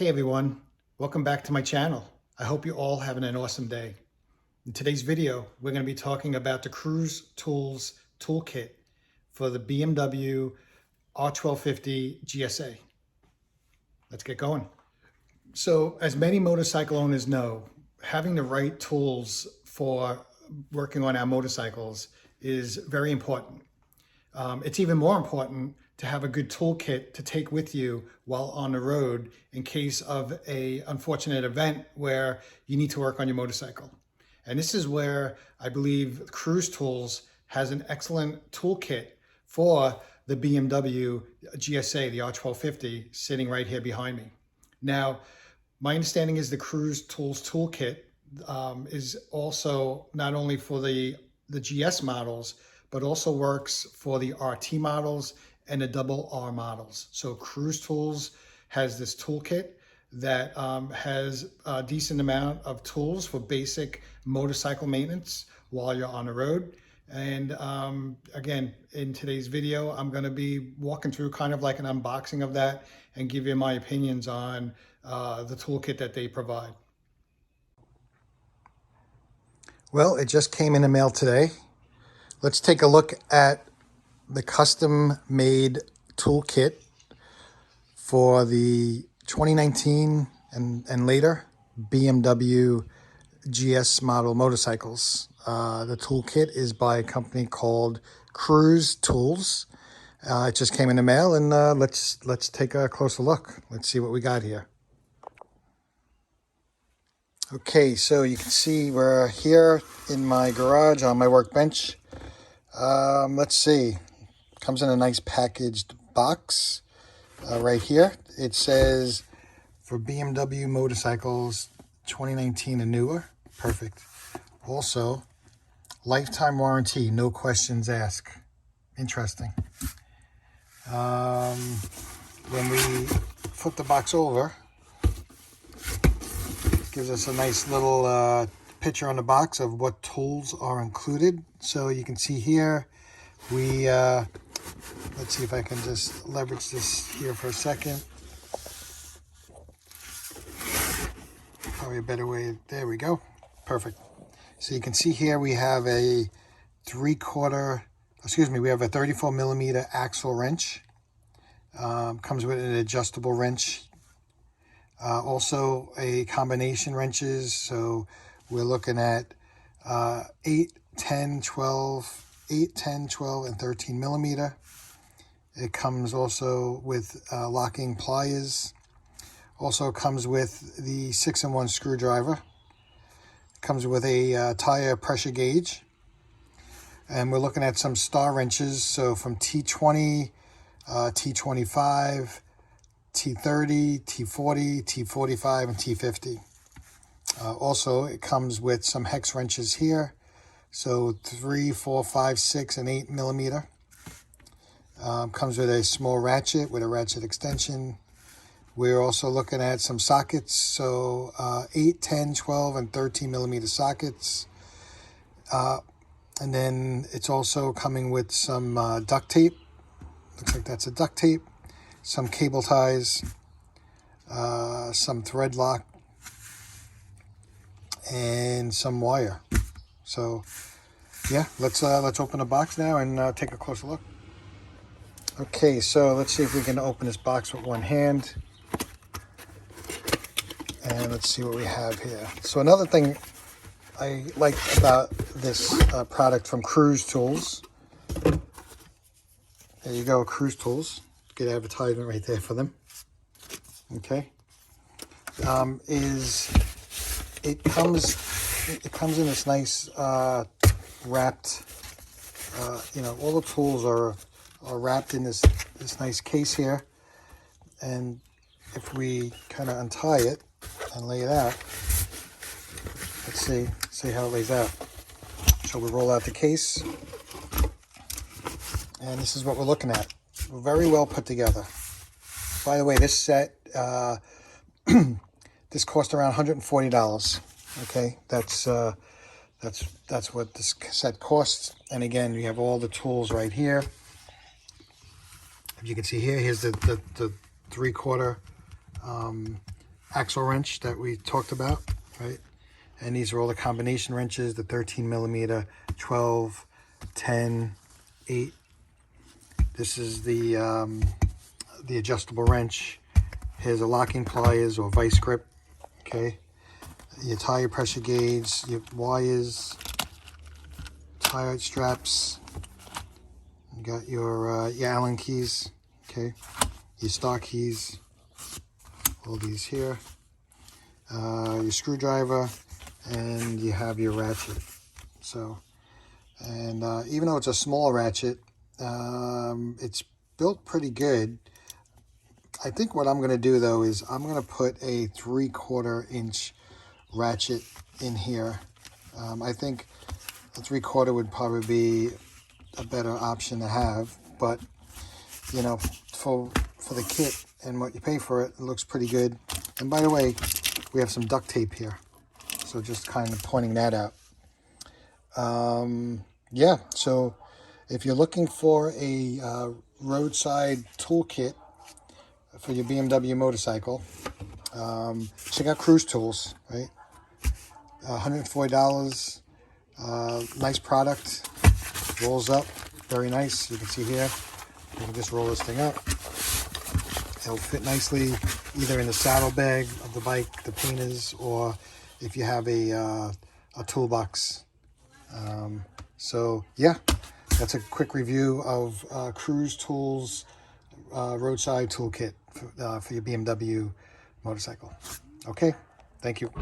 Hey everyone, welcome back to my channel. I hope you're all having an awesome day. In today's video, we're going to be talking about the CruzTools ToolKit for the BMW R1250 GSA. Let's get going. So as many motorcycle owners know, having the right tools for working on our motorcycles is very important. It's even more important to have a good toolkit to take with you while on the road in case of an unfortunate event where you need to work on your motorcycle. And this is where I believe CruzTools has an excellent toolkit for the BMW GSA, the R1250, sitting right here behind me. Now, my understanding is the CruzTools toolkit is also not only for the GS models, but also works for the RT models and the double R models. So CruzTools has this toolkit that has a decent amount of tools for basic motorcycle maintenance while you're on the road. And again, in today's video, I'm gonna be walking through kind of like an unboxing of that and give you my opinions on the toolkit that they provide. Well, it just came in the mail today. Let's take a look at the custom-made toolkit for the 2019 and later BMW GS model motorcycles. The toolkit is by a company called CruzTools. It just came in the mail, and let's take a closer look. Let's see what we got here. Okay, so you can see we're here in my garage on my workbench. Let's see. Comes in a nice packaged box right here. It says for BMW motorcycles 2019 and newer. Perfect. Also, lifetime warranty, no questions asked. Interesting. When we flip the box over, it gives us a nice little picture on the box of what tools are included. So you can see here, we, let's see if I can just leverage this here for a second. Probably a better way, there we go, perfect. So you can see here we have a we have a 34 millimeter axle wrench. Comes with an adjustable wrench. Also a combination wrenches, so we're looking at 8, 10, 12, and 13 millimeter. It comes also with locking pliers. Also comes with the 6-in-1 screwdriver. It comes with a tire pressure gauge. And we're looking at some star wrenches, so from T20, T25, T30, T40, T45, and T50. Also, it comes with some hex wrenches here. So 3, 4, 5, 6, and 8 millimeter. Comes with a small ratchet with a ratchet extension. We're also looking at some sockets. So 8, 10, 12, and 13 millimeter sockets. And then it's also coming with some duct tape. Looks like that's a duct tape. Some cable ties. Some thread lock. And some wire. So yeah, let's open the box now and take a closer look. Okay, so let's see if we can open this box with one hand. And let's see what we have here. So another thing I like about this product from CruzTools, there you go, CruzTools. Good advertisement right there for them. Okay, is it comes in this nice wrapped. All the tools are wrapped in this nice case here, and if we kind of untie it and lay it out, let's see how it lays out. So we roll out the case, and this is what we're looking at. Very well put together. By the way, this set this cost around $140. Okay, that's what this set costs. And again, you have all the tools right here. As you can see here, here's the 3/4 axle wrench that we talked about, right? And these are all the combination wrenches, the 13 millimeter, 12, 10, 8. This is the adjustable wrench. Here's a locking pliers or vice grip, okay? Your tire pressure gauge, your wires, tire straps. You got your Allen keys, okay? Your star keys, all these here. Your screwdriver, and you have your ratchet. So, and even though it's a small ratchet, it's built pretty good. I think what I'm going to do though is I'm going to put a 3/4 inch ratchet in here. I think a 3/4 would probably be a better option to have, but you know, for the kit and what you pay for it, it looks pretty good. And by the way, we have some duct tape here, so just kind of pointing that out. Yeah, so if you're looking for a roadside toolkit for your BMW motorcycle, check out CruzTools, right? $140, nice product, rolls up, very nice. You can see here, you can just roll this thing up. It'll fit nicely either in the saddlebag of the bike, the painters, or if you have a toolbox. So yeah, that's a quick review of CruzTools roadside toolkit for your BMW motorcycle. Okay, thank you.